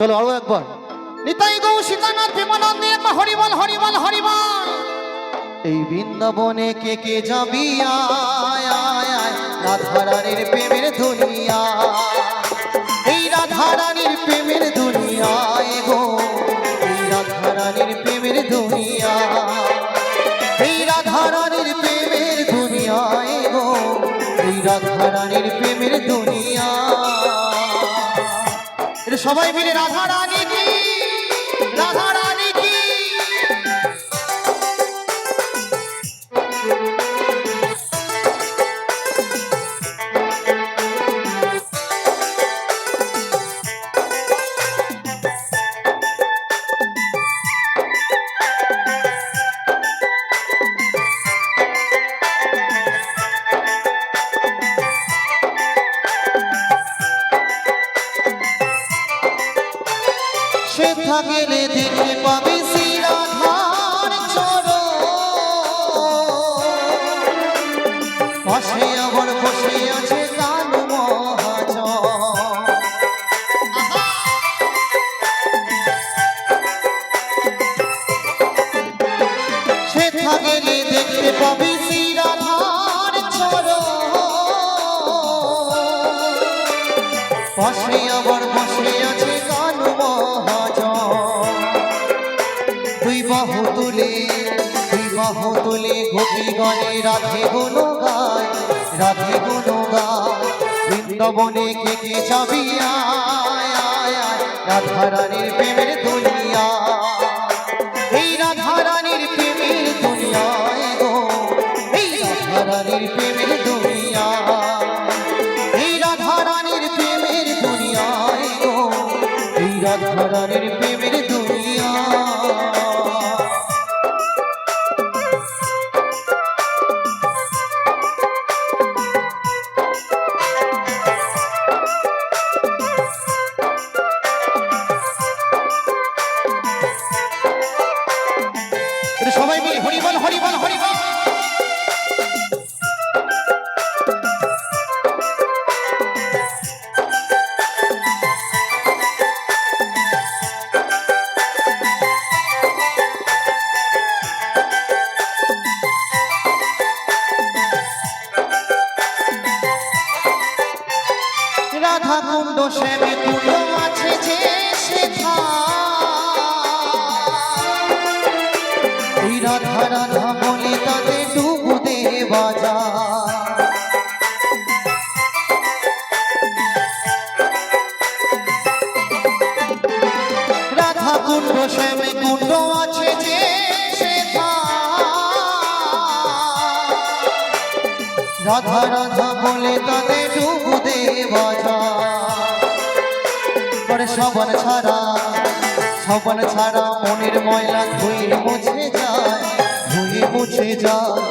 চলো আরো একবার। নিতাই গৌ সীতানাথ প্রেমানন্দে একবার হরিবল হরিবল হরিবল। এই বৃন্দাবনে কে কে যাবি আয় আয় আয়, রাধারানীর প্রেমের দুনিয়া, এই রাধারানীর প্রেমের দুনিয়ায় গো, এই রাধারানীর প্রেমের দুনিয়া, এই রাধারানীর প্রেমের দুনিয়ায় গো, এই রাধারানীর প্রেমের দুনিয়া। সবাই মিলে রাধা রানী কি, রাধা রানী কি। সেথা গেলে দেখতে পাবি শ্রী রাধার চরণ, পাশে আবার বসে আছে কানু মহাজন। সেথা গেলে দেখতে পাবি শ্রী রাধার চরণ, পাশে আবার বসে আছে কানু মহাজন। দুই বাহু তুলে গোপীগণে রাধে গুণ গায়, রাধে গুণ গায়। বৃন্দাবনে কে কে যাবি আয় আয় আয়, রাধারানীর প্রেমের দুনিয়া, এই রাধারানীর প্রেমের দুনিয়ায় গো, এই রাধারানীর প্রেমের দুনিয়া, এই রাধারানীর প্রেমের দুনিয়ায় গো, এই রাধারানীর প্রেমের দুনিয়া। সবাই মিলে হরিবল হরিবল হরিবল। রাধা কুণ্ড শ্যামে কুণ্ড আছে যে সেথা, এই রাধা রাধা বলে তাতে ডুবু দে বাজা। রাধা কুণ্ড শ্যামে কুণ্ড আছে যে সেথা, রাধা রাধা বলে তাতে ডুবু দে বাজা। পরে সবন ছাড়া মনের ময়লা ধুয়ে মুছে যায়, ধুয়ে মুছে যায়।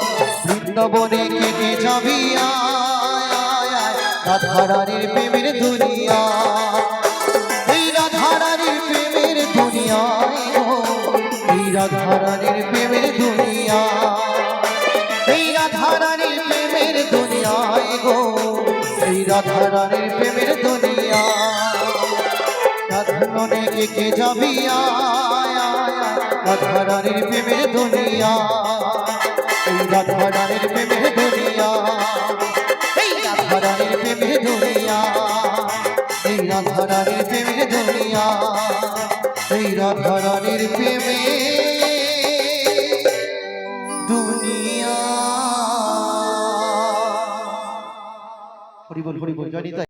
বৃন্দাবনে কে কে যাবি আয় আয় আয়, রাধারানীর প্রেমের দুনিয়া, এই রাধারানীর প্রেমের দুনিয়ায় গো, এই রাধারানীর প্রেমের দুনিয়া, এই রাধারানীর প্রেমের দুনিয়ায় গো, এই রাধারানীর প্রেমের দুনিয়া। রাধারণে কে কে যাবি আয় আয় আয়, রাধারানীর প্রেমের দুনিয়া, এই রাধারানীর প্রেমের দুনিয়া, এই রাধারানীর প্রেমের দুনিয়া, এই রাধারানীর প্রেমের দুনিয়া, এই রাধারানীর প্রেমের দুনিয়া। হরিবল হরিবল জয় নিতাই।